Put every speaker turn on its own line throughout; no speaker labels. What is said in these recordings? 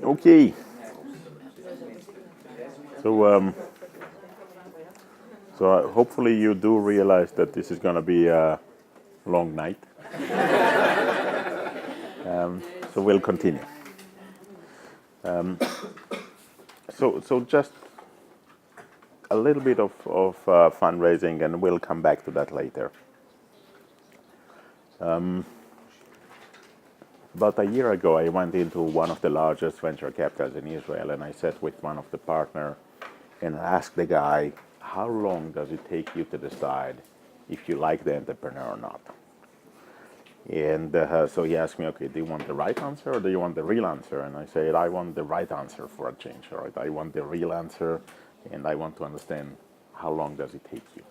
Okay. So, hopefully you do realize that this is going to be a long night. So we'll continue. So just a little bit of fundraising, and we'll come back to that later. About a year ago, I went into one of the largest venture capitals in Israel, and I sat with one of the partners and asked the guy, how long does it take you to decide if you like the entrepreneur or not? And so he asked me, okay, do you want the right answer or do you want the real answer? And I said, I want the right answer for a change, all right? I want the real answer, and I want to understand how long does it take you.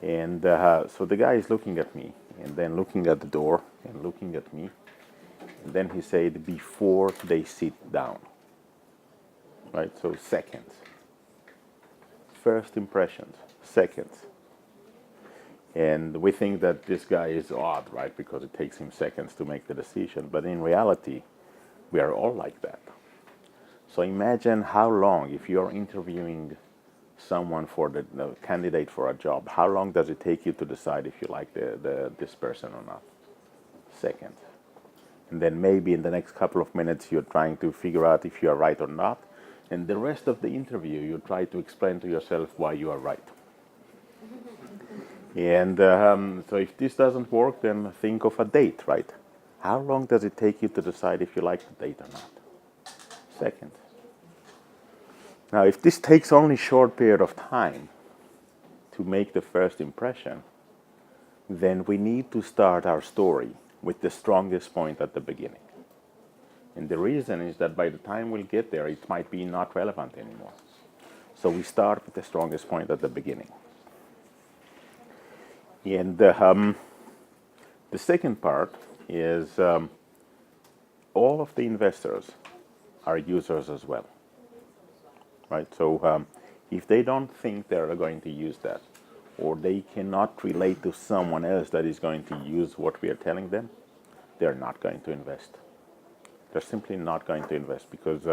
And so the guy is looking at me, and then looking at the door, and looking at me. And then he said, before they sit down, right? So seconds. First impressions, seconds. And we think that this guy is odd, right? Because it takes him seconds to make the decision. But in reality, we are all like that. So imagine how long, if you're interviewing someone for the candidate for a job, how long does it take you to decide if you like this person or not? Seconds. And then maybe in the next couple of minutes, you're trying to figure out if you are right or not. And the rest of the interview, you try to explain to yourself why you are right. And so if this doesn't work, then think of a date, right? How long does it take you to decide if you like the date or not? Seconds. Now, if this takes only a short period of time to make the first impression, then we need to start our story with the strongest point at the beginning. And the reason is that by the time we'll get there, it might be not relevant anymore. So we start with the strongest point at the beginning. And the second part is all of the investors are users as well, right? So if they don't think they're going to use that, or they cannot relate to someone else that is going to use what we are telling them, they're not going to invest. They're simply not going to invest because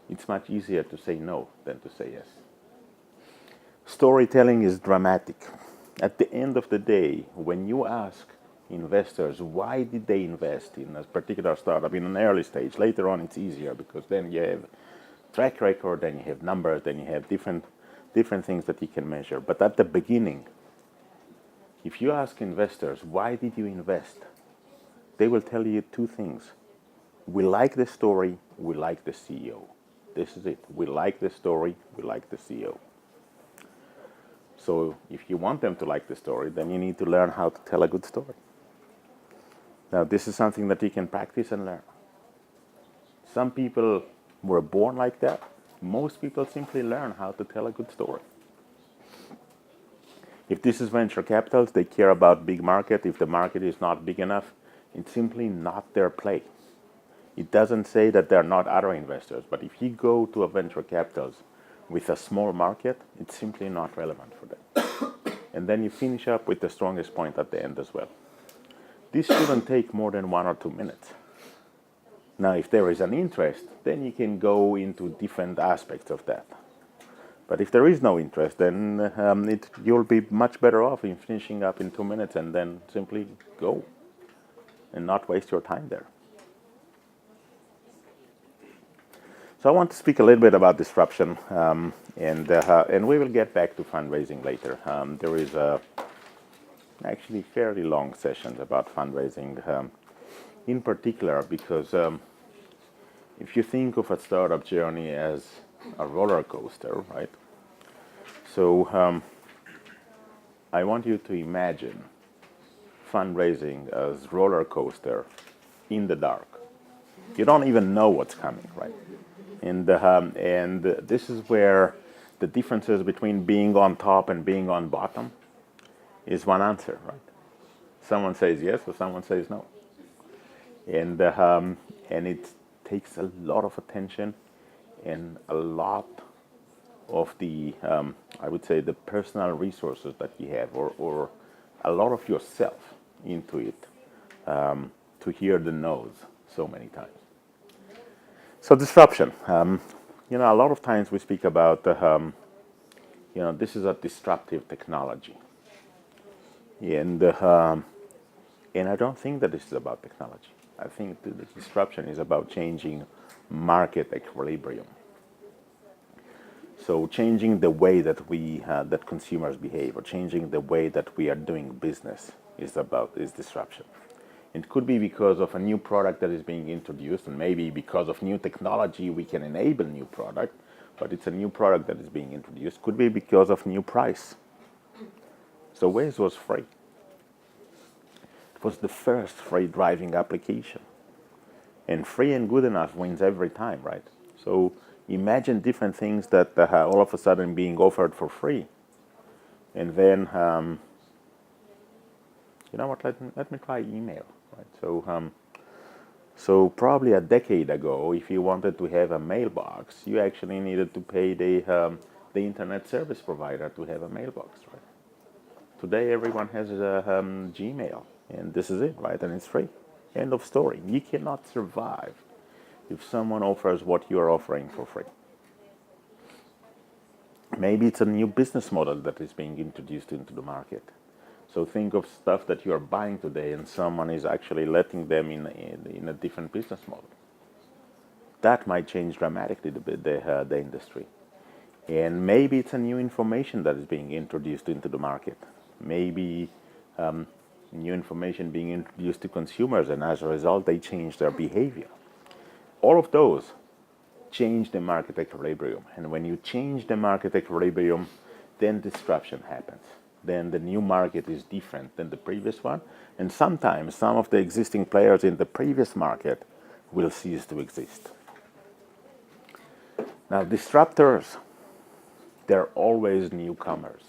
it's much easier to say no than to say yes. Storytelling is dramatic. At the end of the day, when you ask investors why did they invest in a particular startup in an early stage, later on it's easier because then you have track record, then you have numbers, then you have different things that you can measure. But at the beginning, if you ask investors why did you invest, they will tell you two things. We like the story, we like the CEO. This is it. We like the story, we like the CEO. So if you want them to like the story, then you need to learn how to tell a good story. Now, this is something that you can practice and learn. Some people were born like that. Most people simply learn how to tell a good story. If this is venture capitals, they care about big market. If the market is not big enough, it's simply not their play. It doesn't say that there are not other investors, but if you go to a venture capitals with a small market, it's simply not relevant for them. And then you finish up with the strongest point at the end as well. This shouldn't take more than 1 or 2 minutes. Now, if there is an interest, then you can go into different aspects of that. But if there is no interest, then you'll be much better off in finishing up in 2 minutes and then simply go and not waste your time there. So I want to speak a little bit about disruption, and we will get back to fundraising later. There is actually fairly long sessions about fundraising, in particular because if you think of a startup journey as a roller coaster, right? So I want you to imagine fundraising as roller coaster in the dark. You don't even know what's coming, right? And this is where the differences between being on top and being on bottom is one answer, right? Someone says yes or someone says no. And it takes a lot of attention and a lot of the, I would say, the personal resources that you have, or a lot of yourself into it, to hear the no's so many times. So disruption. A lot of times we speak about, this is a disruptive technology. And I don't think that this is about technology. I think the disruption is about changing market equilibrium. So changing the way that that consumers behave, or changing the way that we are doing business is disruption. It could be because of a new product that is being introduced, and maybe because of new technology we can enable new product, but it's a new product that is being introduced. Could be because of new price. So Waze was free. It was the first free driving application. And free and good enough wins every time, right? So imagine different things that all of a sudden being offered for free. And then, let me try email, right? So probably a decade ago, if you wanted to have a mailbox, you actually needed to pay the internet service provider to have a mailbox, right? Today, everyone has a Gmail, and this is it, right? And it's free. End of story. You cannot survive if someone offers what you're offering for free. Maybe it's a new business model that is being introduced into the market. So think of stuff that you are buying today, and someone is actually letting them in a different business model. That might change dramatically the industry. And maybe it's a new information that is being introduced into the market. Maybe new information being introduced to consumers, and as a result, they change their behavior. All of those change the market equilibrium. And when you change the market equilibrium, then disruption happens. Then the new market is different than the previous one. And sometimes some of the existing players in the previous market will cease to exist. Now, disruptors, they're always newcomers.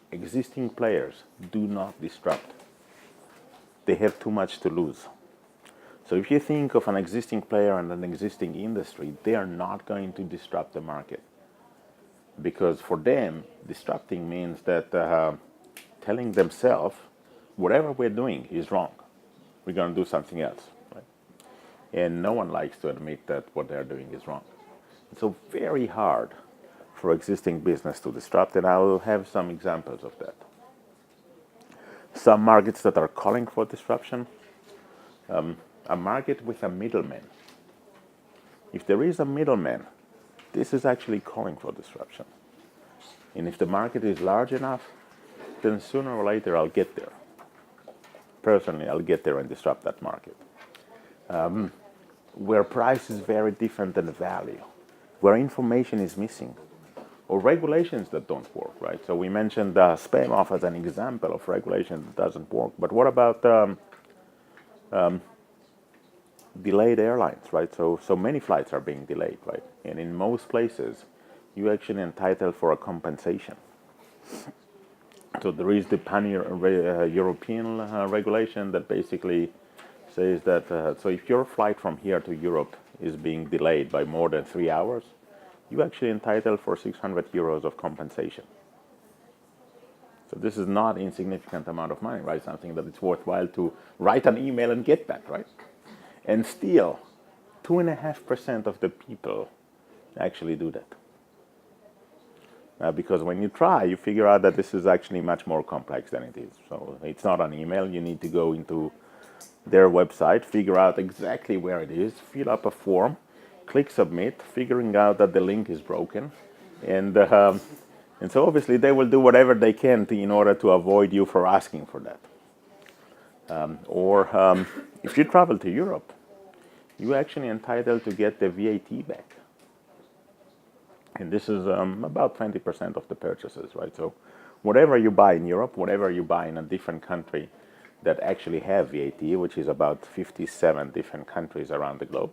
Existing players do not disrupt. They have too much to lose. So if you think of an existing player and an existing industry, they are not going to disrupt the market. Because for them, disrupting means that telling themselves, whatever we're doing is wrong. We're going to do something else. Right? And no one likes to admit that what they're doing is wrong. It's so very hard for existing business to disrupt, and I will have some examples of that. Some markets that are calling for disruption, a market with a middleman. If there is a middleman, this is actually calling for disruption. And if the market is large enough, then sooner or later I'll get there. Personally, I'll get there and disrupt that market. Where price is very different than value, where information is missing, or regulations that don't work, right? So we mentioned spam off as an example of regulation that doesn't work. But what about delayed airlines, right? So many flights are being delayed, right? And in most places, you actually entitled for a compensation. So there is the pan-European regulation that basically says that, so if your flight from here to Europe is being delayed by more than 3 hours, you actually entitled for 600 euros of compensation. So this is not insignificant amount of money, right? Something that it's worthwhile to write an email and get that, right? And still, 2.5% of the people actually do that. Because when you try, you figure out that this is actually much more complex than it is. So it's not an email. You need to go into their website, figure out exactly where it is, fill up a form, click submit, figuring out that the link is broken. And so obviously they will do whatever they can in order to avoid you for asking for that. Or if you travel to Europe, you're actually entitled to get the VAT back. And this is about 20% of the purchases, right? So whatever you buy in Europe, whatever you buy in a different country that actually have VAT, which is about 57 different countries around the globe,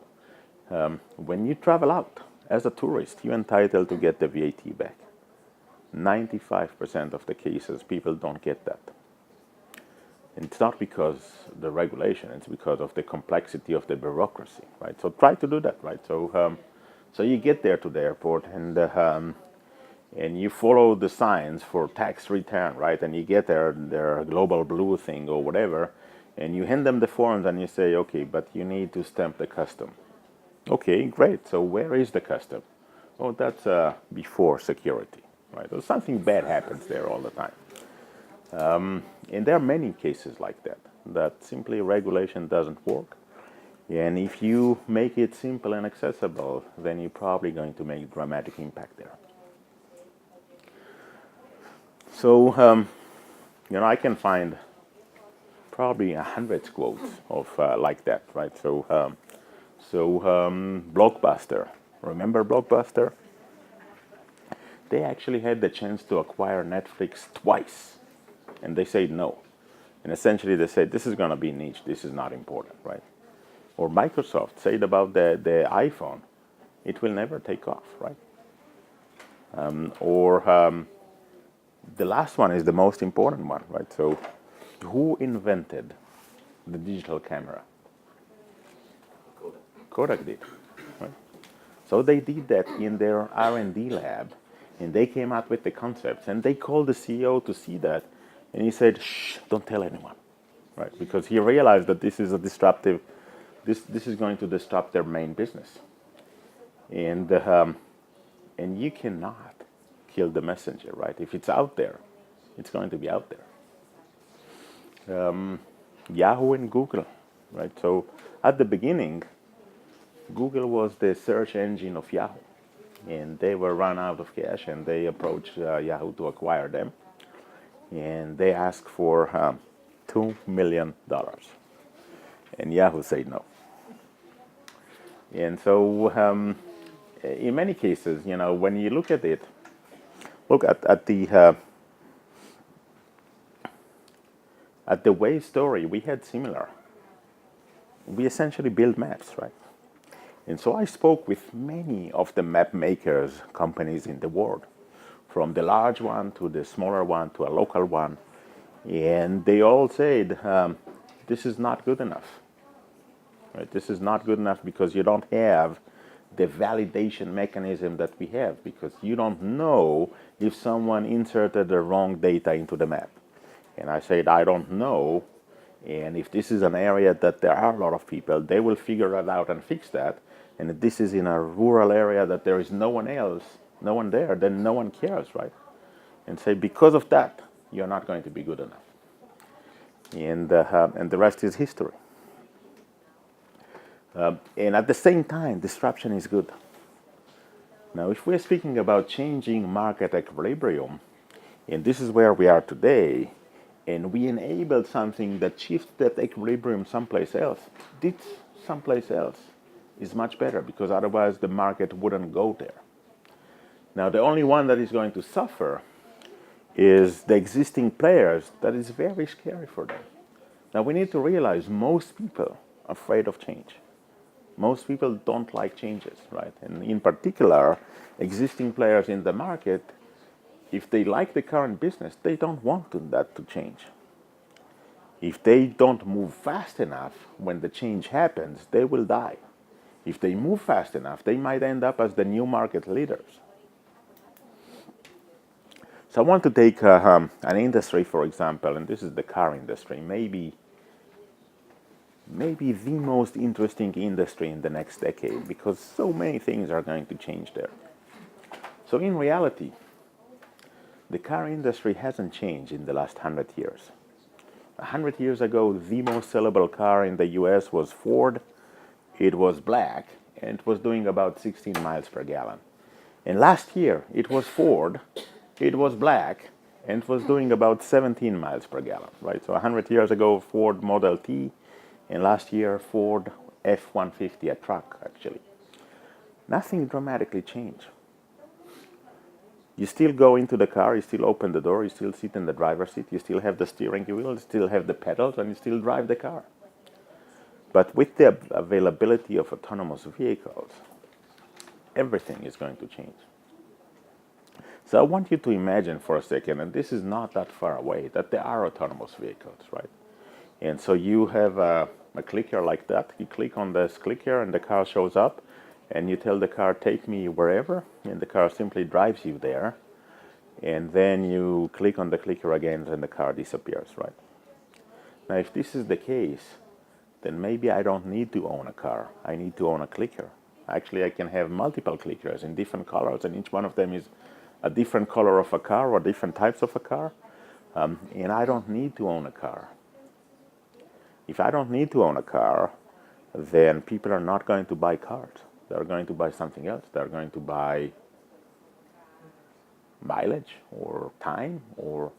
when you travel out as a tourist, you're entitled to get the VAT back. 95% of the cases, people don't get that. And it's not because the regulation, it's because of the complexity of the bureaucracy, right? So try to do that, right? So you get there to the airport and you follow the signs for tax return, right? And you get their global blue thing or whatever, And you hand them the forms and you say, okay, but you need to stamp the custom. Okay, great. So where is the custom? Oh, that's before security, right? So something bad happens there all the time. And there are many cases like that, that simply regulation doesn't work. And if you make it simple and accessible, then you're probably going to make dramatic impact there. So, I can find probably 100 quotes of like that, right? Blockbuster. Remember Blockbuster? They actually had the chance to acquire Netflix twice, and they said no. And essentially they said, this is going to be niche, this is not important, right? Or Microsoft said about the iPhone, it will never take off, right? The last one is the most important one, right? So who invented the digital camera? Kodak did, right? So they did that in their R&D lab, and they came out with the concepts, and they called the CEO to see that, and he said, shh, don't tell anyone, right? Because he realized that this is a disruptive, this is going to disrupt their main business. And you cannot kill the messenger, right? If it's out there, it's going to be out there. Yahoo and Google, right? So at the beginning, Google was the search engine of Yahoo, and they were run out of cash, and they approached Yahoo to acquire them, and they asked for $2 million, and Yahoo said no. And so in many cases, when you look at it, look at the Waze story, we had similar. We essentially build maps, right? And so I spoke with many of the map makers companies in the world, from the large one to the smaller one to a local one, and they all said, this is not good enough. Right? This is not good enough because you don't have the validation mechanism that we have, because you don't know if someone inserted the wrong data into the map. And I said, I don't know, and if this is an area that there are a lot of people, they will figure that out and fix that. And if this is in a rural area that there is no one else, no one there, then no one cares, right? And say, because of that, you're not going to be good enough. And the rest is history. And at the same time, disruption is good. Now, if we're speaking about changing market equilibrium, and this is where we are today, and we enabled something that shifts that equilibrium someplace else, this someplace else is much better, because otherwise the market wouldn't go there. Now, the only one that is going to suffer is the existing players. That is very scary for them. Now, we need to realize most people are afraid of change. Most people don't like changes, right? And in particular, existing players in the market, if they like the current business, they don't want that to change. If they don't move fast enough, when the change happens, they will die. If they move fast enough, they might end up as the new market leaders. So I want to take an industry, for example, and this is the car industry, maybe the most interesting industry in the next decade, because so many things are going to change there. So in reality, the car industry hasn't changed in the last 100 years. 100 years ago, the most sellable car in the US was Ford. It was black, and it was doing about 16 miles per gallon. And last year, it was Ford, it was black, and it was doing about 17 miles per gallon, right? So 100 years ago, Ford Model T, and last year, Ford F-150, a truck, actually. Nothing dramatically changed. You still go into the car, you still open the door, you still sit in the driver's seat, you still have the steering wheel, you still have the pedals, and you still drive the car. But with the availability of autonomous vehicles, everything is going to change. So I want you to imagine for a second, and this is not that far away, that there are autonomous vehicles, right? And so you have a clicker like that. You click on this clicker, and the car shows up, and you tell the car, take me wherever, and the car simply drives you there. And then you click on the clicker again, and the car disappears, right? Now, if this is the case, then maybe I don't need to own a car. I need to own a clicker. Actually, I can have multiple clickers in different colors, and each one of them is a different color of a car or different types of a car. And I don't need to own a car. If I don't need to own a car, then people are not going to buy cars. They're going to buy something else. They're going to buy mileage or time, or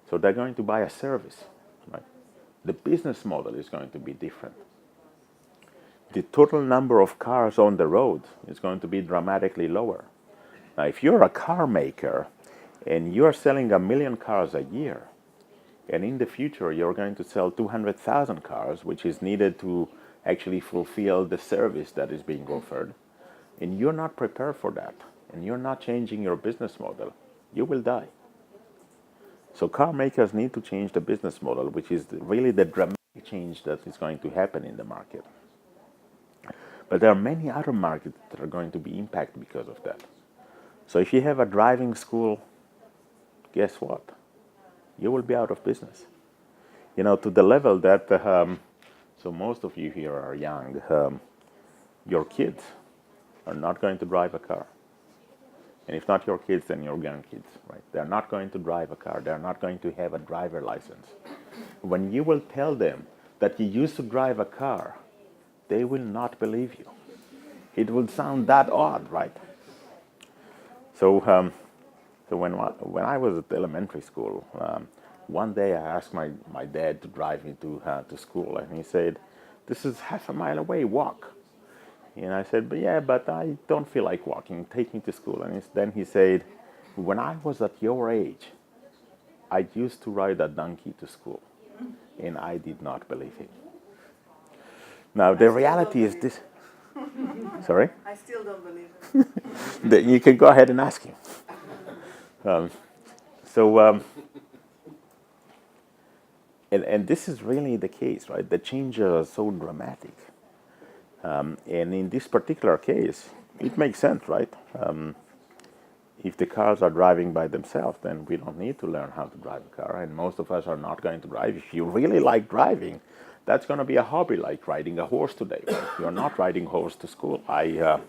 so they're going to buy a service. Right? The business model is going to be different. The total number of cars on the road is going to be dramatically lower. Now, if you're a car maker and you're selling 1 million cars a year, and in the future you're going to sell 200,000 cars, which is needed to actually fulfill the service that is being offered, and you're not prepared for that, and you're not changing your business model, you will die. So car makers need to change the business model, which is really the dramatic change that is going to happen in the market. But there are many other markets that are going to be impacted because of that. So if you have a driving school, guess what? You will be out of business. You know, to the level that, so most of you here are young, your kids are not going to drive a car. And if not your kids, then your grandkids, right? They're not going to drive a car. They're not going to have a driver license. When you will tell them that you used to drive a car, they will not believe you. It will sound that odd, right? So when I was at elementary school, one day I asked my dad to drive me to school, and he said, "This is half a mile away, walk." And I said, but I don't feel like walking, take me to school. And then he said, "When I was at your age, I used to ride a donkey to school." And I did not believe him. Now, the reality is this. Sorry?
I still don't believe it.
You can go ahead and ask him. And this is really the case, right? The changes are so dramatic. And in this particular case, it makes sense, right? If the cars are driving by themselves, then we don't need to learn how to drive a car, and most of us are not going to drive. If you really like driving, that's going to be a hobby, like riding a horse today. Right? You're not riding horse to school. The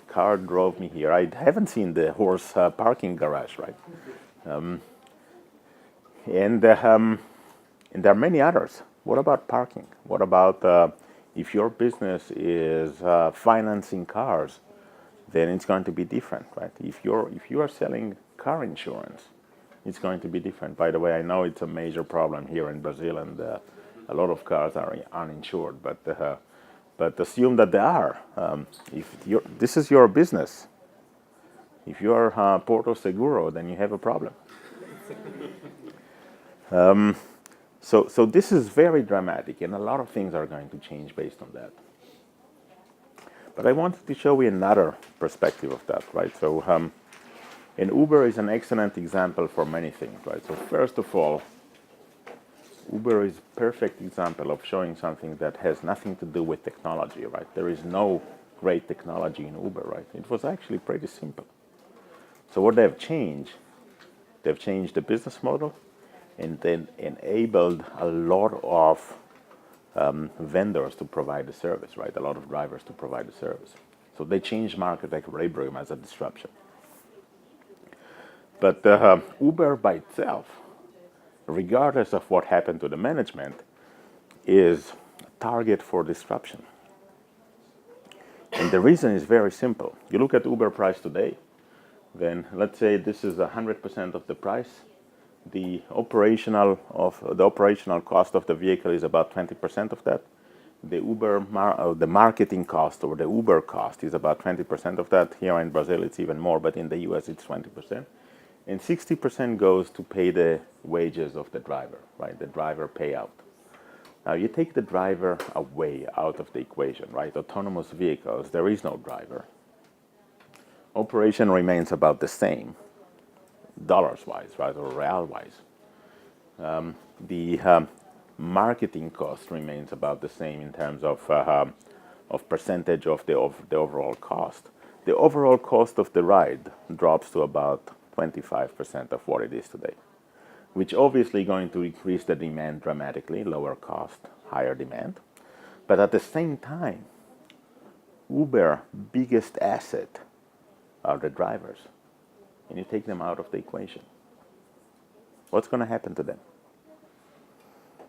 car drove me here. I haven't seen the horse parking garage, right? And there are many others. What about parking? What about if your business is financing cars? Then it's going to be different, right? If you are selling car insurance, it's going to be different. By the way, I know it's a major problem here in Brazil, and a lot of cars are uninsured. But assume that they are. If this is your business, if you are Porto Seguro, then you have a problem. So this is very dramatic, and a lot of things are going to change based on that. But I wanted to show you another perspective of that, right? So, and Uber is an excellent example for many things, right? So first of all, Uber is a perfect example of showing something that has nothing to do with technology, right? There is no great technology in Uber, right? It was actually pretty simple. So what they've changed the business model, and then enabled a lot of vendors to provide the service, right? A lot of drivers to provide the service. So they changed market equilibrium as a disruption. But Uber by itself, regardless of what happened to the management, is a target for disruption. And the reason is very simple. You look at Uber price today, then let's say this is 100% of the price. The operational cost of the vehicle is about 20% of that. The marketing cost, or the Uber cost, is about 20% of that. Here in Brazil, it's even more, but in the US, it's 20%. And 60% goes to pay the wages of the driver, right? The driver payout. Now, you take the driver away out of the equation, right? Autonomous vehicles, there is no driver. Operation remains about the same, dollars-wise, right, or real-wise. The marketing cost remains about the same in terms of percentage of the overall cost. The overall cost of the ride drops to about 25% of what it is today, which obviously going to increase the demand dramatically, lower cost, higher demand. But at the same time, Uber biggest asset are the drivers, and you take them out of the equation. What's going to happen to them?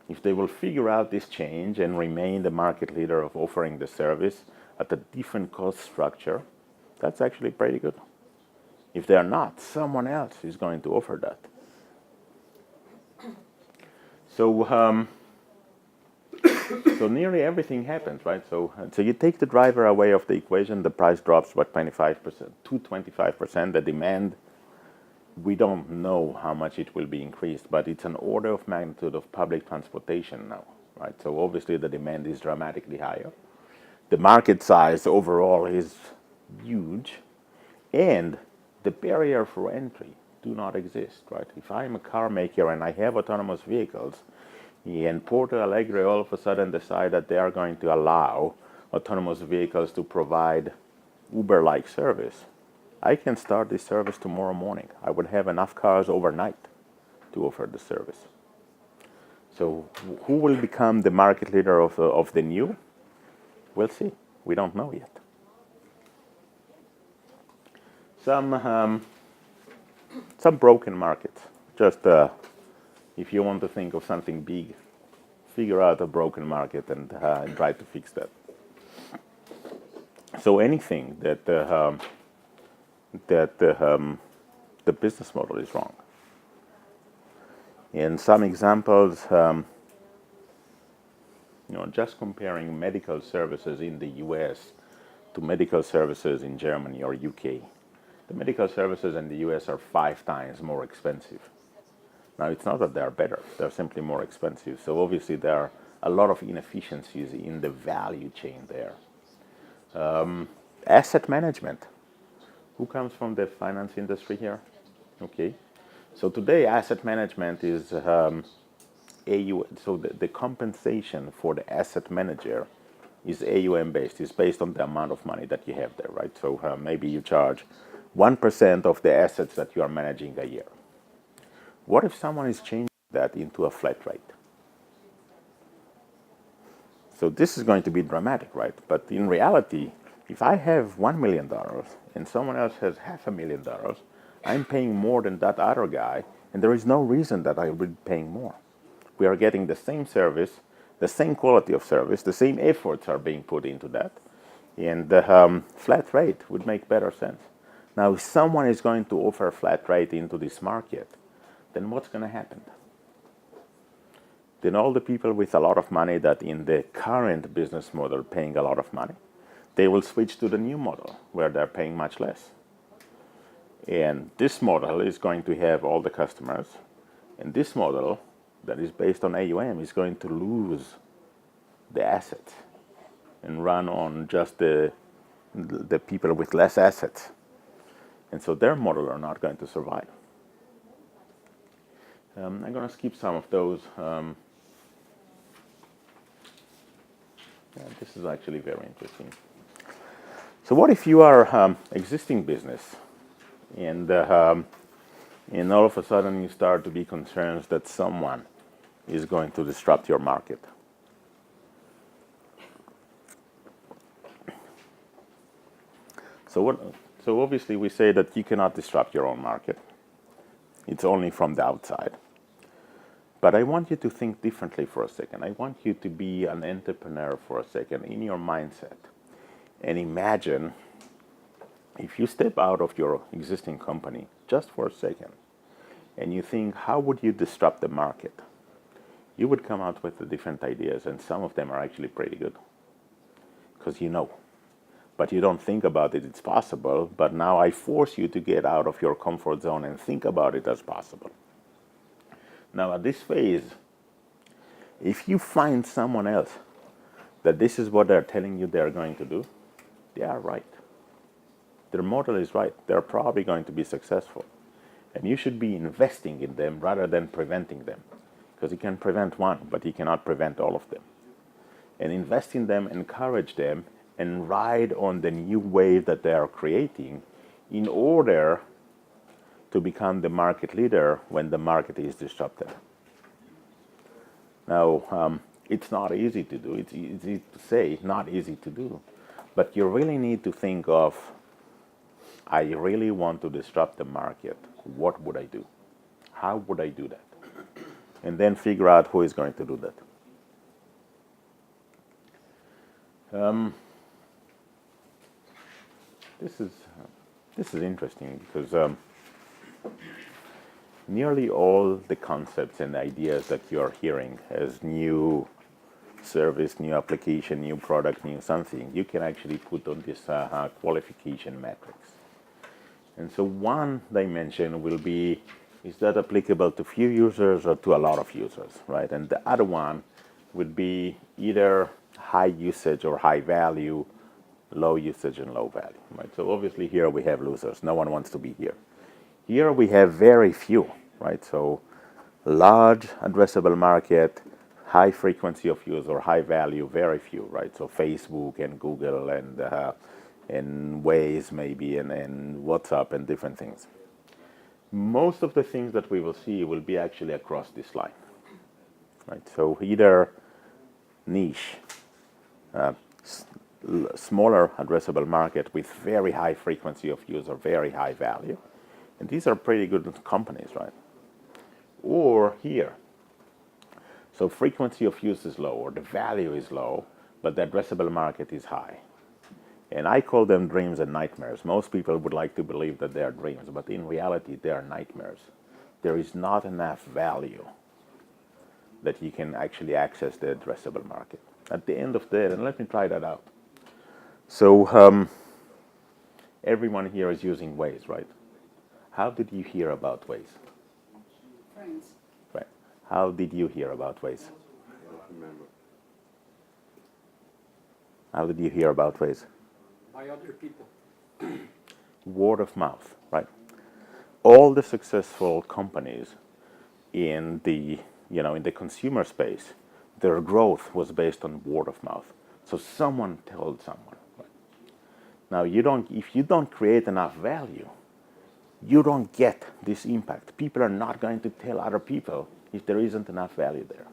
If they will figure out this change and remain the market leader of offering the service at a different cost structure, that's actually pretty good. If they're not, someone else is going to offer that. So nearly everything happens, right? So you take the driver away of the equation, the price drops, 25% to 25%. The demand, we don't know how much it will be increased, but it's an order of magnitude of public transportation now, right? So obviously the demand is dramatically higher. The market size overall is huge, and the barrier for entry do not exist, right? If I'm a car maker and I have autonomous vehicles, and Porto Alegre all of a sudden decide that they are going to allow autonomous vehicles to provide Uber-like service, I can start this service tomorrow morning. I would have enough cars overnight to offer the service. So who will become the market leader of the new? We'll see. We don't know yet. Some broken markets. Just if you want to think of something big, figure out a broken market and try to fix that. So anything that the business model is wrong. In some examples, just comparing medical services in the US to medical services in Germany or UK, the medical services in the US are 5 times more expensive. Now, it's not that they're better, they're simply more expensive. So obviously there are a lot of inefficiencies in the value chain there. Asset management. Who comes from the finance industry here? Okay. So today, asset management is AUM. So the compensation for the asset manager is AUM based. It's based on the amount of money that you have there, right? So maybe you charge 1% of the assets that you are managing a year. What if someone is changing that into a flat rate? So this is going to be dramatic, right? But in reality, if I have $1 million and someone else has $500,000, I'm paying more than that other guy, and there is no reason that I would be paying more. We are getting the same service, the same quality of service, the same efforts are being put into that, and the flat rate would make better sense. Now, if someone is going to offer a flat rate into this market, then what's going to happen? Then all the people with a lot of money that in the current business model paying a lot of money, they will switch to the new model where they're paying much less. And this model is going to have all the customers, and this model that is based on AUM is going to lose the assets and run on just the people with less assets. And so their model are not going to survive. I'm going to skip some of those. This is actually very interesting. So what if you are existing business and all of a sudden you start to be concerned that someone is going to disrupt your market? So obviously we say that you cannot disrupt your own market. It's only from the outside. But I want you to think differently for a second. I want you to be an entrepreneur for a second in your mindset. And imagine if you step out of your existing company just for a second and you think, how would you disrupt the market? You would come out with the different ideas, and some of them are actually pretty good. Because you know. But you don't think about it, it's possible. But now I force you to get out of your comfort zone and think about it as possible. Now at this phase, if you find someone else that this is what they're telling you they're going to do, they are right. Their model is right. They're probably going to be successful. And you should be investing in them rather than preventing them. Because you can prevent one, but you cannot prevent all of them. And invest in them, encourage them, and ride on the new wave that they are creating in order to become the market leader when the market is disrupted. Now, it's not easy to do. It's easy to say, not easy to do. But you really need to think of, I really want to disrupt the market. What would I do? How would I do that? And then figure out who is going to do that. This is interesting because nearly all the concepts and ideas that you are hearing as new service, new application, new product, new something, you can actually put on this qualification matrix. And so one dimension will be, is that applicable to few users or to a lot of users, right? And the other one would be either high usage or high value, low usage and low value, right? So obviously here we have losers. No one wants to be here. Here we have very few, right? So large addressable market, high frequency of use or high value, very few, right? So Facebook and Google and waze maybe and WhatsApp and different things. Most of the things that we will see will be actually across this line, right? So either niche, smaller addressable market with very high frequency of use or very high value, and these are pretty good companies, right? Or here, so frequency of use is low or the value is low, but the addressable market is high. And I call them dreams and nightmares. Most people would like to believe that they are dreams, but in reality, they are nightmares. There is not enough value that you can actually access the addressable market. At the end of the day, and let me try that out. So everyone here is using Waze, right? How did you hear about Waze?
Friends.
Right. How did you hear about Waze?
I don't remember.
How did you hear about Waze?
By other people.
Word of mouth, right? All the successful companies in the consumer space, their growth was based on word of mouth. So someone told someone. Right? Now if you don't create enough value, you don't get this impact. People are not going to tell other people if there isn't enough value there.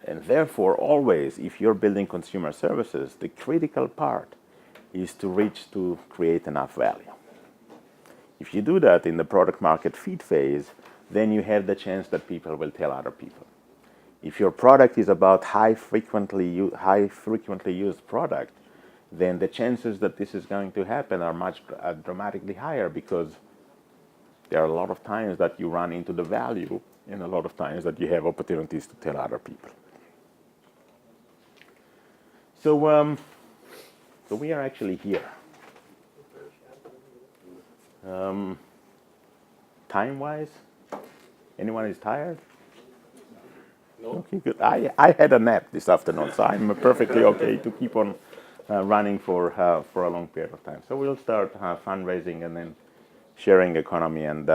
And therefore, always, if you're building consumer services, the critical part is to create enough value. If you do that in the product market fit phase, then you have the chance that people will tell other people. If your product is about high frequently used product, then the chances that this is going to happen are dramatically higher, because there are a lot of times that you run into the value and a lot of times that you have opportunities to tell other people. So we are actually here. Time-wise, anyone is tired?
No.
Okay, good. I had a nap this afternoon, so I'm perfectly okay to keep on running for a long period of time. So we'll start fundraising and then sharing economy and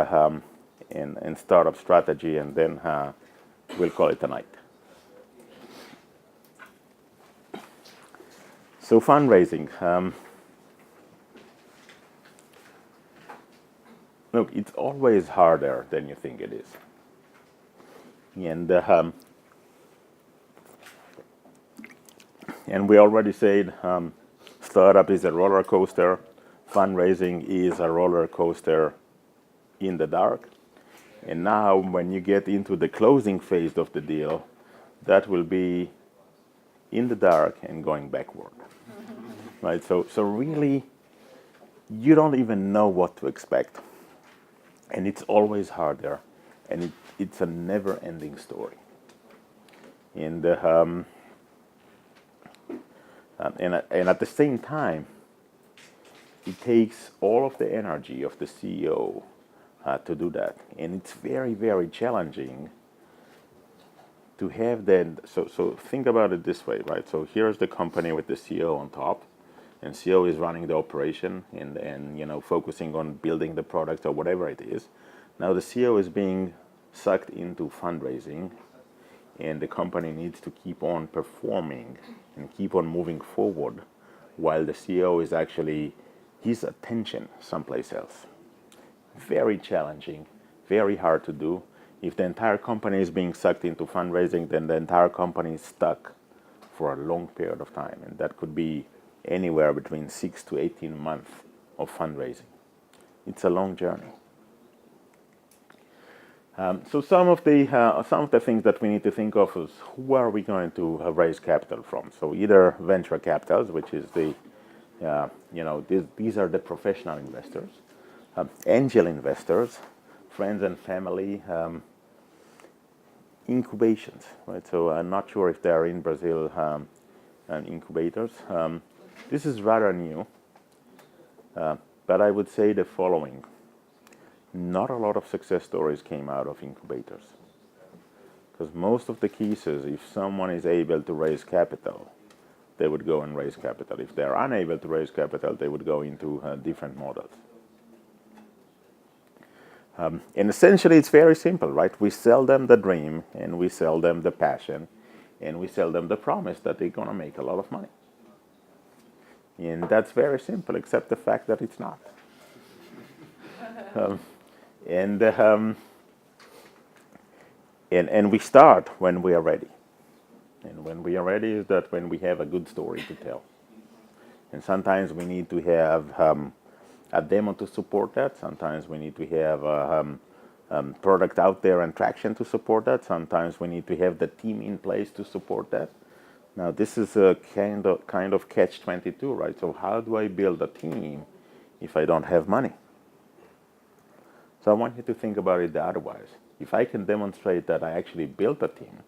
startup strategy, and then we'll call it a night. So fundraising. Look, it's always harder than you think it is. And we already said startup is a roller coaster. Fundraising is a roller coaster in the dark. And now when you get into the closing phase of the deal, that will be in the dark and going backward. Right? So really, you don't even know what to expect. And it's always harder. And it's a never-ending story. And at the same time, it takes all of the energy of the CEO to do that. And it's very, very challenging to have that. So think about it this way, right? So here's the company with the CEO on top, and CEO is running the operation and focusing on building the product or whatever it is. Now the CEO is being sucked into fundraising, and the company needs to keep on performing and keep on moving forward, while the CEO is actually his attention someplace else. very challenging, very hard to do. If the entire company is being sucked into fundraising, then the entire company is stuck for a long period of time, and that could be anywhere between 6 to 18 months of fundraising. It's a long journey. So some of the things that we need to think of is who are we going to raise capital from? So either venture capitals, which is these are the professional investors, angel investors, friends and family, incubations, right? So I'm not sure if they are in Brazil, incubators. This is rather new, but I would say the following. Not a lot of success stories came out of incubators. Because most of the cases, if someone is able to raise capital, they would go and raise capital. If they're unable to raise capital, they would go into different models. And essentially, it's very simple, right? We sell them the dream, and we sell them the passion, and we sell them the promise that they're going to make a lot of money. And that's very simple, except the fact that it's not. And we start when we are ready. And when we are ready is that when we have a good story to tell. And sometimes we need to have a demo to support that. Sometimes we need to have a product out there and traction to support that. Sometimes we need to have the team in place to support that. Now this is a kind of catch-22, right? So how do I build a team if I don't have money? So I want you to think about it otherwise. If I can demonstrate that I actually built a team,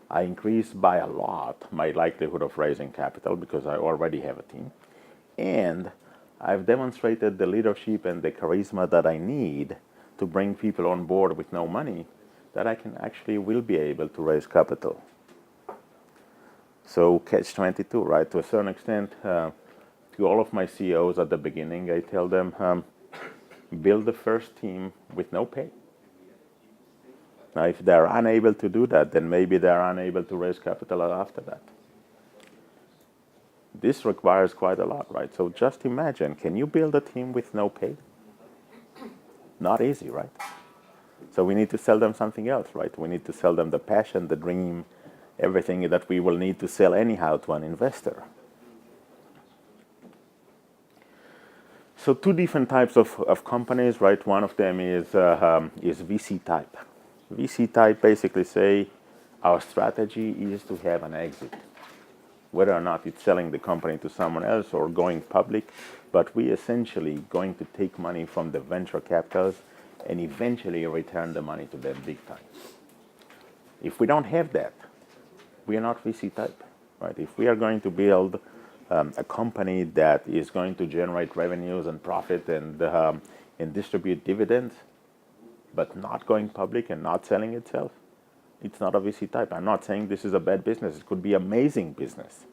I increase by a lot my likelihood of raising capital because I already have a team. And I've demonstrated the leadership and the charisma that I need to bring people on board with no money, that I can actually will be able to raise capital. So catch-22, right? To a certain extent, to all of my CEOs at the beginning, I tell them, build the first team with no pay. Now, if they're unable to do that, then maybe they're unable to raise capital after that. This requires quite a lot, right? So just imagine, can you build a team with no pay? Not easy, right? So we need to sell them something else, right? We need to sell them the passion, the dream, everything that we will need to sell anyhow to an investor. So two different types of companies, right? One of them is VC type. VC type basically say our strategy is to have an exit, whether or not it's selling the company to someone else or going public, but we essentially going to take money from the venture capitals and eventually return the money to them big time. If we don't have that, we are not VC type, right? If we are going to build a company that is going to generate revenues and profit and distribute dividends, but not going public and not selling itself, it's not a VC type. I'm not saying this is a bad business. It could be amazing business.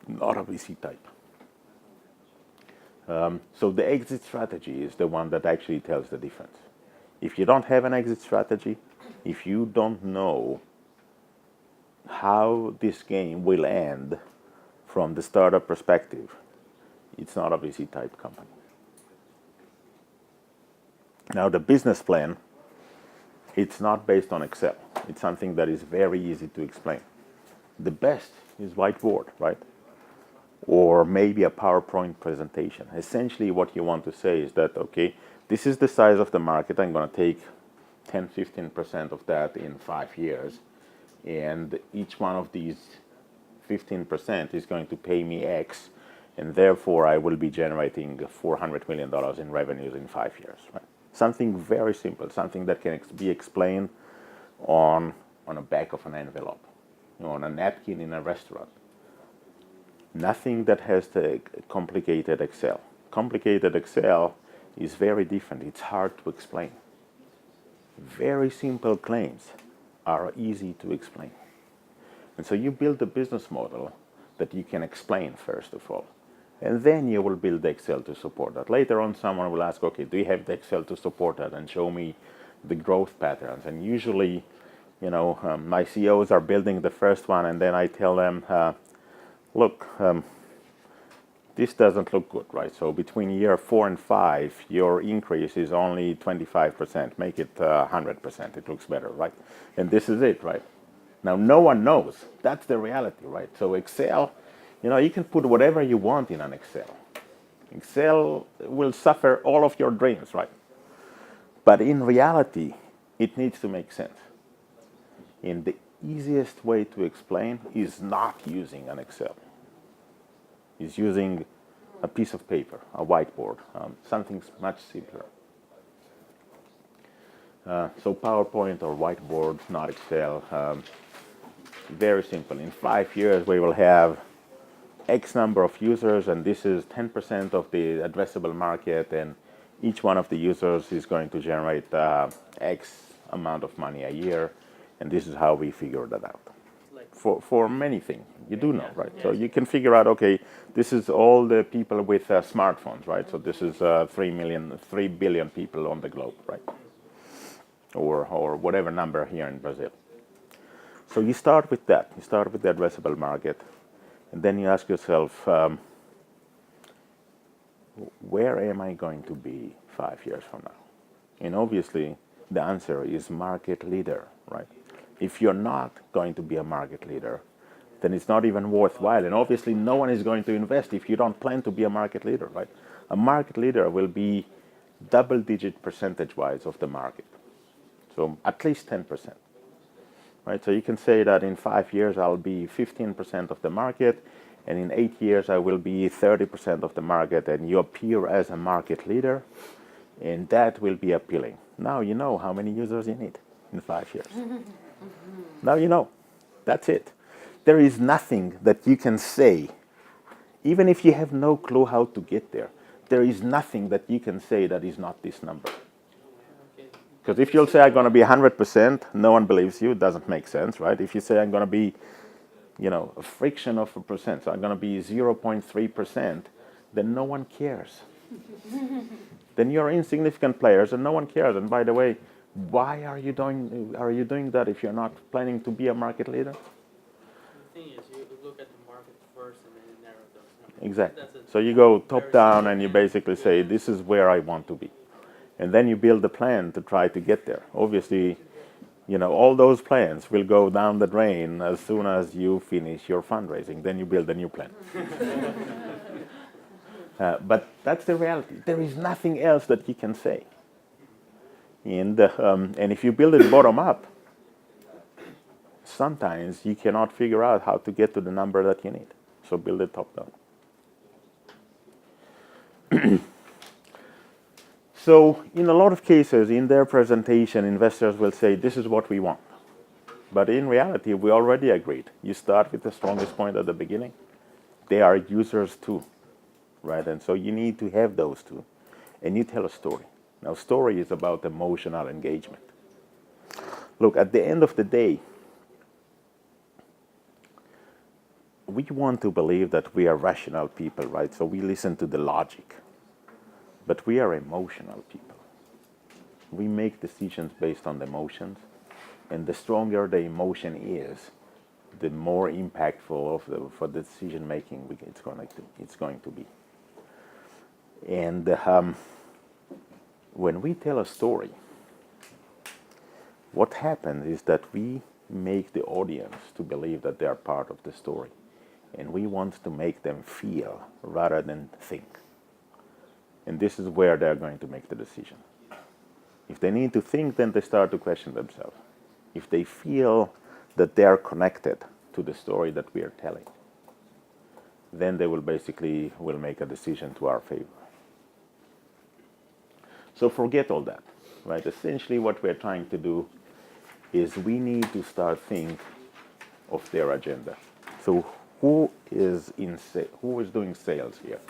Not a VC type. So the exit strategy is the one that actually tells the difference. If you don't have an exit strategy, if you don't know how this game will end from the startup perspective, it's not a VC type company. Now the business plan, it's not based on Excel. It's something that is very easy to explain. The best is whiteboard, right? Or maybe a PowerPoint presentation. Essentially what you want to say is that, okay, this is the size of the market. I'm going to take 10-15% of that in 5 years. And each one of these 15% is going to pay me X. And therefore, I will be generating $400 million in revenues in 5 years, right? Something very simple, something that can be explained on the back of an envelope, on a napkin in a restaurant. Nothing that has the complicated Excel. Complicated Excel is very different. It's hard to explain. Very simple claims are easy to explain. And so you build a business model that you can explain first of all. And then you will build the Excel to support that. Later on, someone will ask, okay, do you have the Excel to support that? And show me the growth patterns. And usually, my CEOs are building the first one, and then I tell them, look, this doesn't look good, right? So between year 4 and 5, your increase is only 25%. Make it 100%. It looks better, right? And this is it, right? Now, no one knows. That's the reality, right? So Excel, you can put whatever you want in an Excel. Excel will suffer all of your dreams, right? But in reality, it needs to make sense. And the easiest way to explain is not using an Excel. Is using a piece of paper, a whiteboard, something much simpler. So PowerPoint or whiteboard, not Excel. Very simple. In 5 years, we will have X number of users, and this is 10% of the addressable market, and each one of the users is going to generate X amount of money a year, and this is how we figure that out. For many things, you do know, right? So you can figure out, okay, this is all the people with smartphones, right? So this is 3 billion people on the globe, right? Or whatever number here in Brazil. So you start with that. You start with the addressable market, and then you ask yourself, where am I going to be 5 years from now? And obviously, the answer is market leader, right? If you're not going to be a market leader, then it's not even worthwhile. And obviously, no one is going to invest if you don't plan to be a market leader, right? A market leader will be double-digit percentage-wise of the market. So at least 10%, right? So you can say that in 5 years, I'll be 15% of the market, and in 8 years, I will be 30% of the market, and you appear as a market leader, and that will be appealing. Now you know how many users you need in 5 years. Now you know. That's it. There is nothing that you can say, even if you have no clue how to get there, there is nothing that you can say that is not this number. Because if you'll say I'm going to be 100%, no one believes you. It doesn't make sense, right? If you say I'm going to be, a fraction of a percent, so I'm going to be 0.3%, then no one cares. Then you're insignificant players, and no one cares. And by the way, why are you doing that if you're not planning to be a market leader?
The thing is, you look at the market first, and then you narrow those numbers.
Exactly. So you go top down, and you basically say, this is where I want to be. And then you build a plan to try to get there. Obviously, all those plans will go down the drain as soon as you finish your fundraising. Then you build a new plan. But that's the reality. There is nothing else that you can say. And if you build it bottom up, sometimes you cannot figure out how to get to the number that you need. So build it top down. So in a lot of cases, in their presentation, investors will say, this is what we want. But in reality, we already agreed. You start with the strongest point at the beginning. They are users too, right? And so you need to have those two. And you tell a story. Now, story is about emotional engagement. Look, at the end of the day, we want to believe that we are rational people, right? So we listen to the logic. But we are emotional people. We make decisions based on the emotions, and the stronger the emotion is, the more impactful for the decision making it's going to be. And when we tell a story, what happens is that we make the audience to believe that they are part of the story, and we want to make them feel rather than think. And this is where they're going to make the decision. If they need to think, then they start to question themselves. If they feel that they are connected to the story that we are telling, then they will make a decision to our favor. So forget all that, right? Essentially what we're trying to do is we need to start think of their agenda. So who is doing sales here?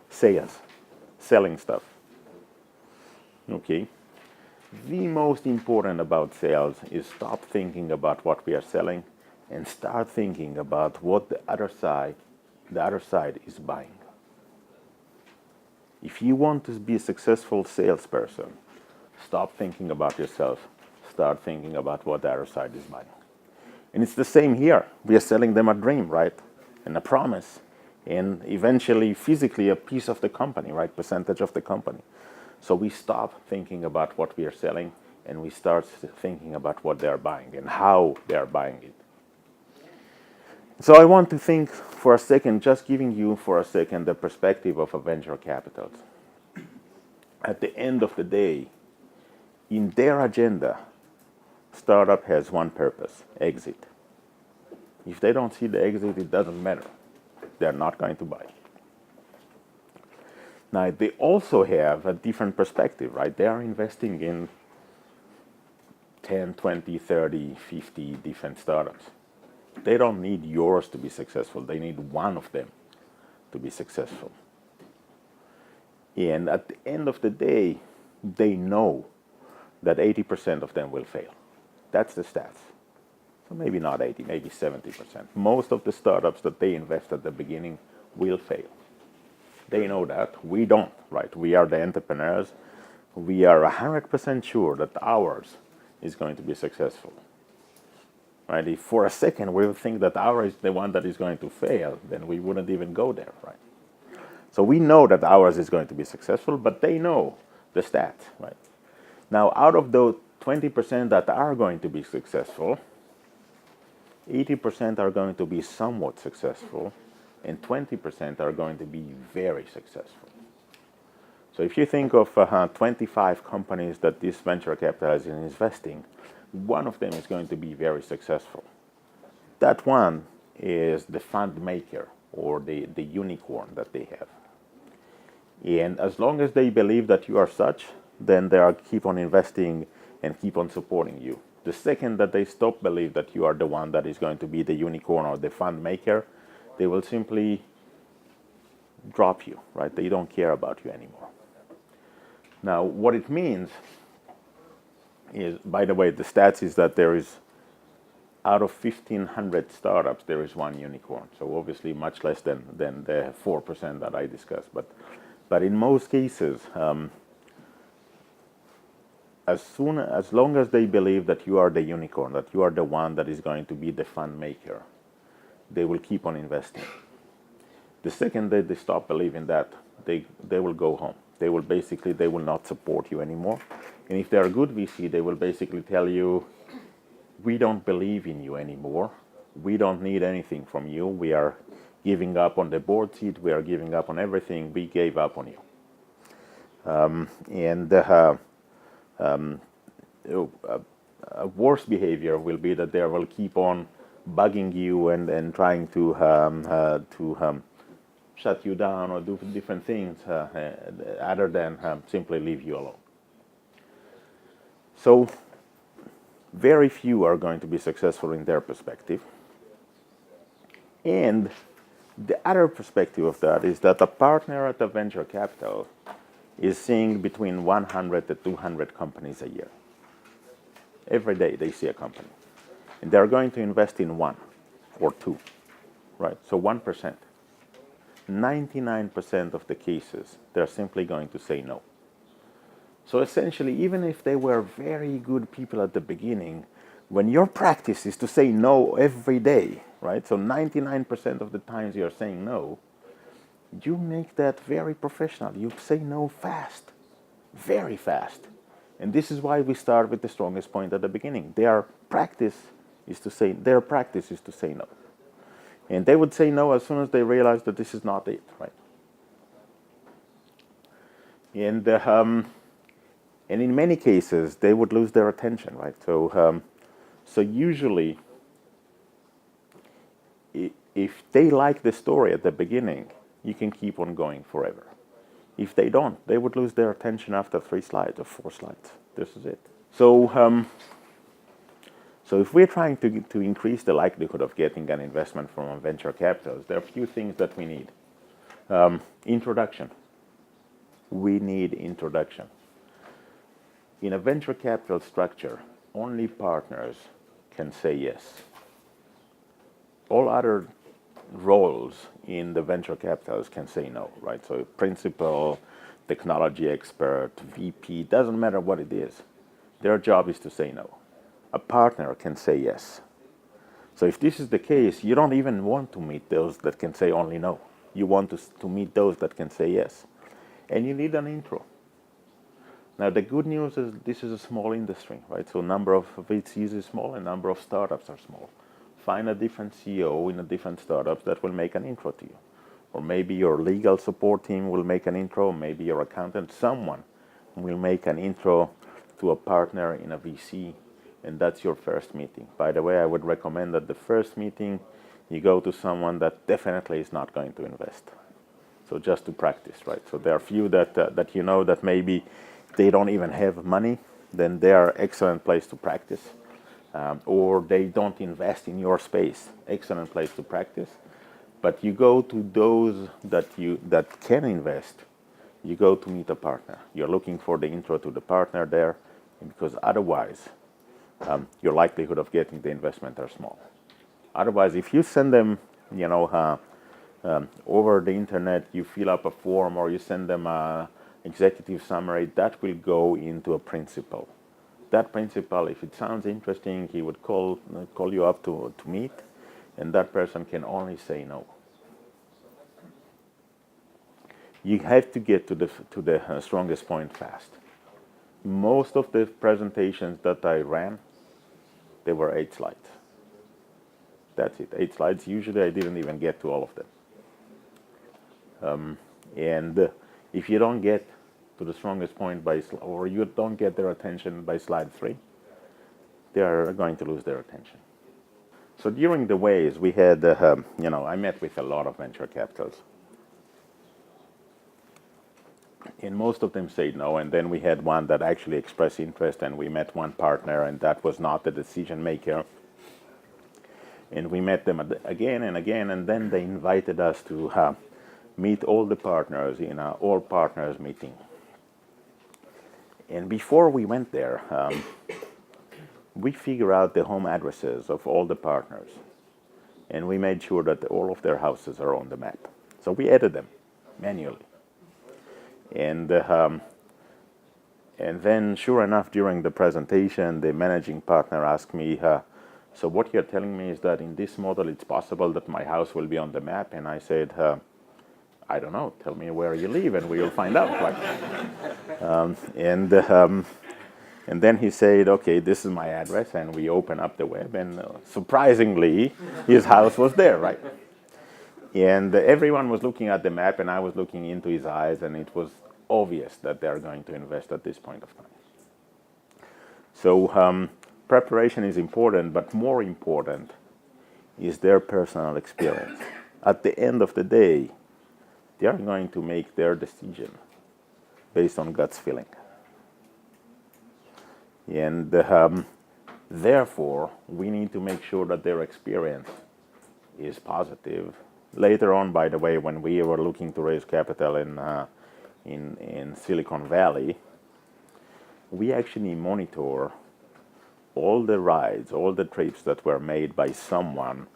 Sales, selling stuff. Okay. The most important about sales is stop thinking about what we are selling and start thinking about what the other side is buying. If you want to be a successful salesperson, stop thinking about yourself, start thinking about what the other side is buying. And it's the same here. We are selling them a dream, right? And a promise. and eventually physically a piece of the company, right? Percentage of the company. So we stop thinking about what we are selling and we start thinking about what they are buying and how they are buying it. So I want to think for a second, just giving you for a second the perspective of a venture capital. At the end of the day, in their agenda, startup has one purpose: exit. If they don't see the exit, it doesn't matter. They're not going to buy. Now, they also have a different perspective, right? They are investing in 10, 20, 30, 50 different startups. They don't need yours to be successful. They need one of them to be successful. And at the end of the day, they know that 80% of them will fail. That's the stats. So maybe not 80, maybe 70%. Most of the startups that they invest at the beginning will fail. They know that. We don't, right? We are the entrepreneurs. We are 100% sure that ours is going to be successful. Right? If for a second we would think that ours is the one that is going to fail, then we wouldn't even go there, right? So we know that ours is going to be successful, but they know the stats, right? Now, out of those 20% that are going to be successful, 80% are going to be somewhat successful, and 20% are going to be very successful. So if you think of 25 companies that this venture capital is investing, one of them is going to be very successful. That one is the fund maker or the unicorn that they have. And as long as they believe that you are such, then they are keep on investing and keep on supporting you. The second that they stop believe that you are the one that is going to be the unicorn or the fund maker, they will simply drop you, right? They don't care about you anymore. Now, what it means is, by the way, the stats is that there is, out of 1,500 startups, there is one unicorn. So obviously much less than the 4% that I discussed. But in most cases, as long as they believe that you are the unicorn, that you are the one that is going to be the fund maker, they will keep on investing. The second that they stop believing that, they will go home. They will not support you anymore. And if they're a good VC, they will basically tell you, we don't believe in you anymore. We don't need anything from you. We are giving up on the board seat. We are giving up on everything. We gave up on you. A worse behavior will be that they will keep on bugging you and trying to shut you down or do different things other than simply leave you alone. So very few are going to be successful in their perspective. And the other perspective of that is that a partner at a venture capital is seeing between 100 to 200 companies a year. Every day they see a company. And they're going to invest in one or two, right? So 1%. 99% of the cases, they're simply going to say no. So essentially, even if they were very good people at the beginning, when your practice is to say no every day, right? So 99% of the times you're saying no, you make that very professional. You say no fast, very fast. And this is why we start with the strongest point at the beginning. Their practice is to say no. And they would say no as soon as they realize that this is not it, right? And in many cases, they would lose their attention, right? So usually, if they like the story at the beginning, you can keep on going forever. If they don't, they would lose their attention after 3 slides or 4 slides. This is it. So if we're trying to increase the likelihood of getting an investment from a venture capital, there are a few things that we need. Introduction. We need introduction. In a venture capital structure, only partners can say yes. All other roles in the venture capitals can say no, right? So principal, technology expert, VP, doesn't matter what it is. Their job is to say no. A partner can say yes. So if this is the case, you don't even want to meet those that can say only no. You want to meet those that can say yes. And you need an intro. Now, the good news is this is a small industry, right? So number of VCs is small and number of startups are small. Find a different CEO in a different startup that will make an intro to you. Or maybe your legal support team will make an intro, maybe your accountant, someone will make an intro to a partner in a VC, and that's your first meeting. By the way, I would recommend that the first meeting you go to someone that definitely is not going to invest. So just to practice, right? So there are few that you know that maybe they don't even have money, then they are excellent place to practice. Or they don't invest in your space, excellent place to practice. But you go to those that can invest. You go to meet a partner. You're looking for the intro to the partner there, because otherwise, your likelihood of getting the investment are small. Otherwise, if you send them, over the internet, you fill up a form or you send them a executive summary, that will go into a principal. That principal, if it sounds interesting, he would call you up to meet, and that person can only say no. You have to get to the strongest point fast. Most of the presentations that I ran, they were 8 slides. That's it, 8 slides. Usually I didn't even get to all of them. And if you don't get to the strongest point or you don't get their attention by slide 3, they are going to lose their attention. So during the ways we had, I met with a lot of venture capitals. And most of them said no, and then we had one that actually expressed interest, and we met one partner, and that was not the decision maker. And we met them again and again, and then they invited us to meet all the partners in an all partners meeting. And before we went there, we figured out the home addresses of all the partners, and we made sure that all of their houses are on the map. So we added them manually. And then, sure enough, during the presentation, the managing partner asked me, so what you're telling me is that in this model, it's possible that my house will be on the map? And I said, I don't know. Tell me where you live, and we will find out. And then he said, okay, this is my address, and we open up the web, and surprisingly, his house was there, right? And everyone was looking at the map, and I was looking into his eyes, and it was obvious that they're going to invest at this point of time. So preparation is important, but more important is their personal experience. At the end of the day, they are going to make their decision based on gut feeling. And therefore, we need to make sure that their experience is positive. Later on, by the way, when we were looking to raise capital in Silicon Valley, we actually monitor all the rides, all the trips that were made by someone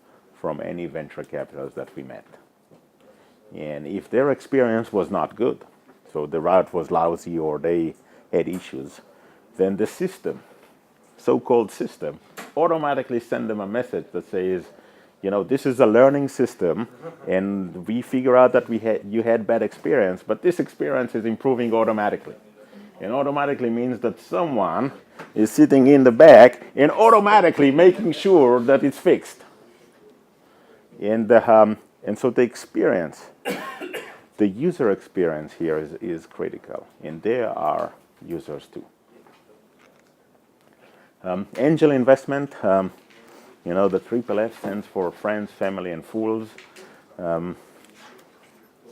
from any venture capitals that we met. And if their experience was not good, so the route was lousy or they had issues, then the system, so-called system, automatically send them a message that says, this is a learning system, and we figure out that you had bad experience, but this experience is improving automatically. And automatically means that someone is sitting in the back and automatically making sure that it's fixed. And so the experience, the user experience here is critical, and they are users too. Angel investment. The triple F stands for friends, family, and fools.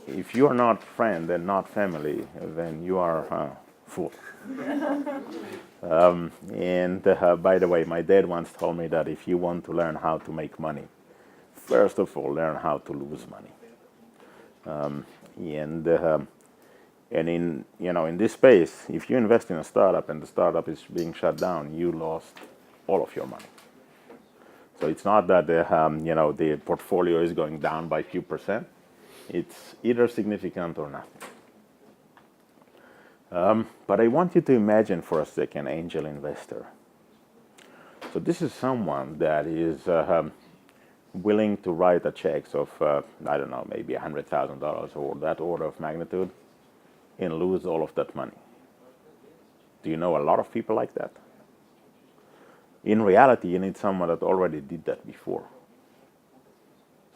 If you are not friend and not family, then you are fool. By the way, my dad once told me that if you want to learn how to make money, first of all, learn how to lose money. And in this space, if you invest in a startup and the startup is being shut down, you lost all of your money. So it's not that the portfolio is going down by a few percent. It's either significant or not. But I want you to imagine for a second angel investor. So this is someone that is willing to write a checks of, I don't know, maybe $100,000 or that order of magnitude and lose all of that money. Do you know a lot of people like that? In reality, you need someone that already did that before.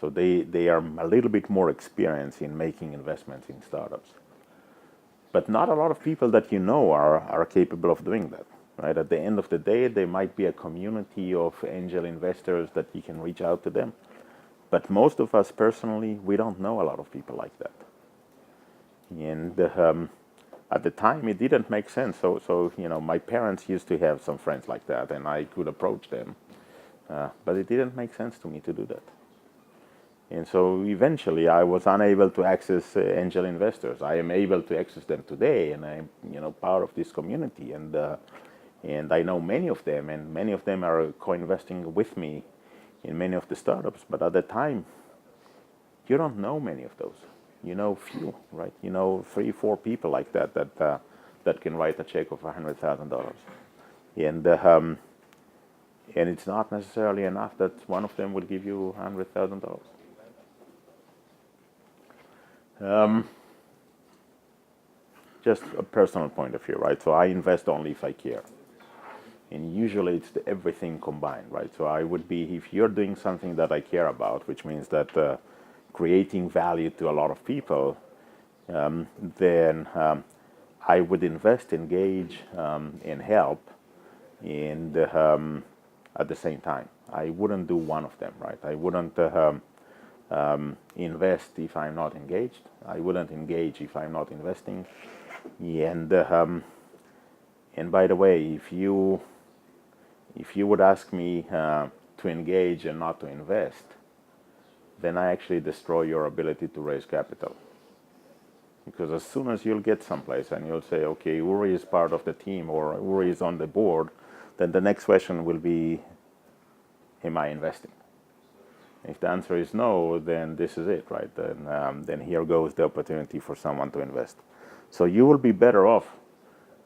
So they are a little bit more experienced in making investments in startups. But not a lot of people that you know are capable of doing that. Right? At the end of the day, there might be a community of angel investors that you can reach out to them. But most of us personally, we don't know a lot of people like that. And at the time, it didn't make sense. So my parents used to have some friends like that, and I could approach them. But it didn't make sense to me to do that. And so eventually, I was unable to access angel investors. I am able to access them today, and I'm part of this community. And I know many of them, and many of them are co-investing with me in many of the startups. But at the time, you don't know many of those. You know few, right? You know 3-4 people like that can write a check of $100,000, and it's not necessarily enough that one of them will give you $100,000. Just a personal point of view, right? So I invest only if I care, and usually it's everything combined, right? So I would be, if you're doing something that I care about, which means that creating value to a lot of people, then I would invest, engage, and help, and at the same time. I wouldn't do one of them, right? I wouldn't invest if I'm not engaged. I wouldn't engage if I'm not investing. And by the way, if you would ask me to engage and not to invest, then I actually destroy your ability to raise capital. Because as soon as you'll get someplace and you'll say, okay, Uri is part of the team or Uri is on the board, then the next question will be, am I investing? If the answer is no, then this is it, right? Then here goes the opportunity for someone to invest. So you will be better off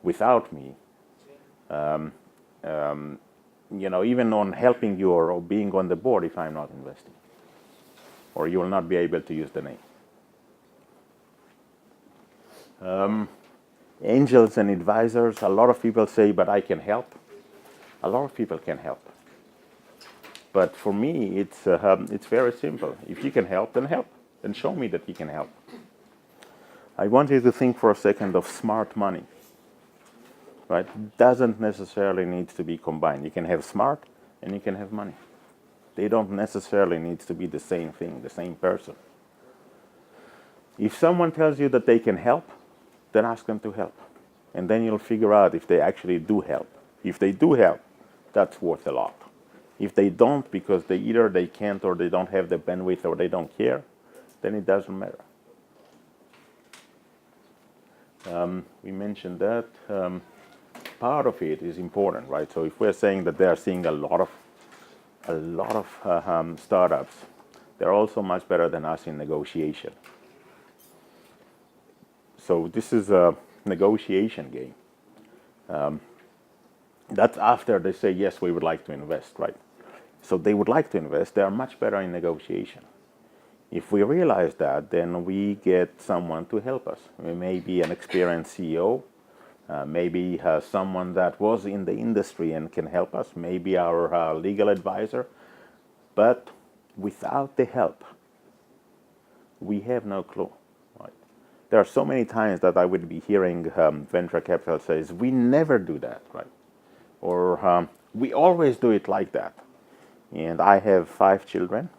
without me, even on helping you or being on the board if I'm not investing. Or you will not be able to use the name. Angels and advisors, a lot of people say, but I can help. A lot of people can help. But for me, it's very simple. If you can help, then help. Then show me that you can help. I want you to think for a second of smart money. Right? Doesn't necessarily need to be combined. You can have smart and you can have money. They don't necessarily need to be the same thing, the same person. If someone tells you that they can help, then ask them to help. And then you'll figure out if they actually do help. If they do help, that's worth a lot. If they don't, because either they can't or they don't have the bandwidth or they don't care, then it doesn't matter. We mentioned that. Part of it is important, right? So if we're saying that they are seeing a lot of startups, they're also much better than us in negotiation. So this is a negotiation game. That's after they say, yes, we would like to invest, right? So they would like to invest. They are much better in negotiation. If we realize that, then we get someone to help us. We may be an experienced CEO, maybe someone that was in the industry and can help us, maybe our legal advisor. But without the help, we have no clue. Right? There are so many times that I would be hearing venture capital says, we never do that, right? Or we always do it like that. And I have 5 children.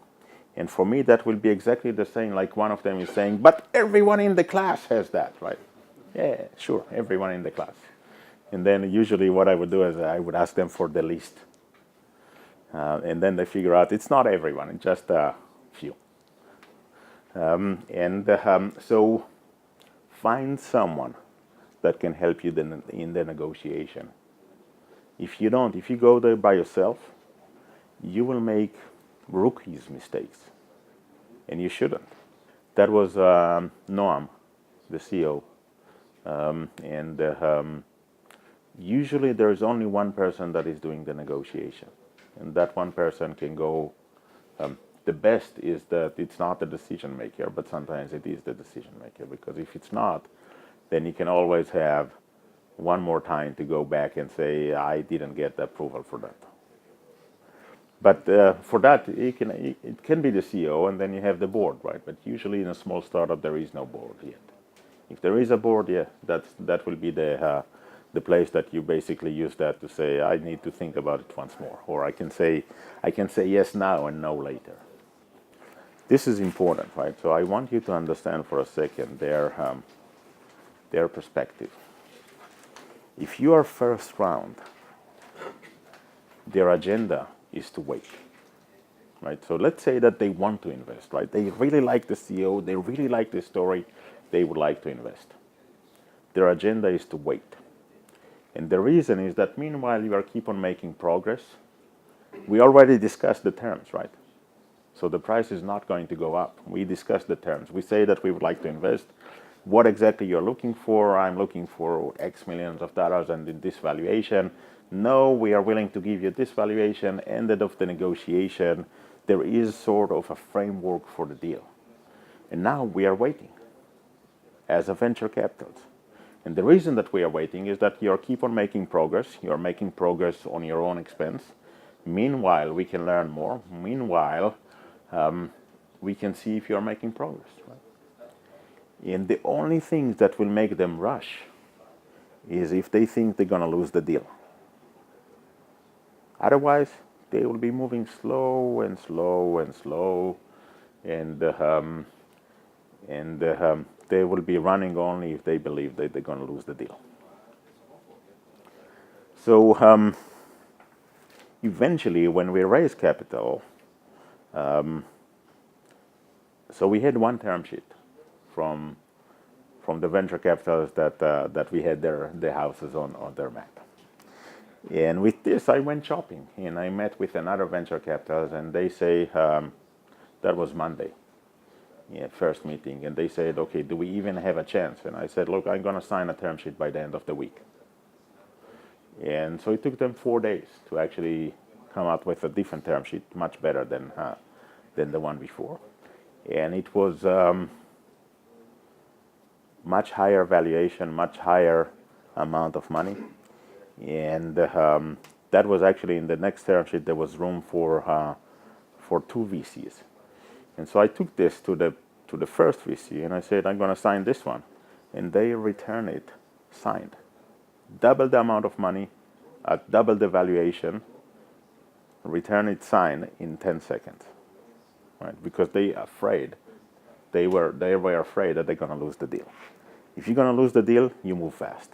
And for me, that will be exactly the same, like one of them is saying, but everyone in the class has that, right? Yeah, sure, everyone in the class. And then usually what I would do is I would ask them for the list. And then they figure out it's not everyone, it's just a few. So find someone that can help you in the negotiation. If you go there by yourself, you will make rookies' mistakes, and you shouldn't. That was Noam, the CEO, usually there is only one person that is doing the negotiation, and that one person can go the best is that it's not the decision maker, but sometimes it is the decision maker, because if it's not, then you can always have one more time to go back and say, I didn't get the approval for that. But for that, it can be the CEO, and then you have the board, right? But usually in a small startup, there is no board yet. If there is a board, yeah, that will be the place that you basically use that to say, I need to think about it once more, or I can say yes now and no later. This is important, right? So I want you to understand for a second their perspective. If you are first round, their agenda is to wait, right? So let's say that they want to invest, right? They really like the CEO, they really like the story, they would like to invest. Their agenda is to wait. And the reason is that meanwhile you are keep on making progress. We already discussed the terms, right? So the price is not going to go up. We discussed the terms. We say that we would like to invest. What exactly you're looking for? I'm looking for X millions of dollars and in this valuation. No, we are willing to give you this valuation. Ended of the negotiation. There is sort of a framework for the deal. And now we are waiting as a venture capital. And the reason that we are waiting is that you keep on making progress. You are making progress on your own expense. Meanwhile, we can learn more. Meanwhile, we can see if you are making progress. Right? And the only thing that will make them rush is if they think they're going to lose the deal. Otherwise, they will be moving slow and slow and slow, and they will be running only if they believe that they're going to lose the deal. So eventually, when we raise capital, so we had one term sheet from the venture capitals that we had their houses on their map. And with this, I went shopping, and I met with another venture capitals, and they say, that was Monday, first meeting, and they said, okay, do we even have a chance? And I said, look, I'm going to sign a term sheet by the end of the week. And so it took them 4 days to actually come up with a different term sheet, much better than the one before. And it was much higher valuation, much higher amount of money. And that was actually in the next term sheet, there was room for 2 VCs. And so I took this to the first VC, and I said, I'm going to sign this one. And they return it signed. Double the amount of money, at double the valuation, return it signed in 10 seconds. Right? Because they were afraid that they're going to lose the deal. If you're going to lose the deal, you move fast.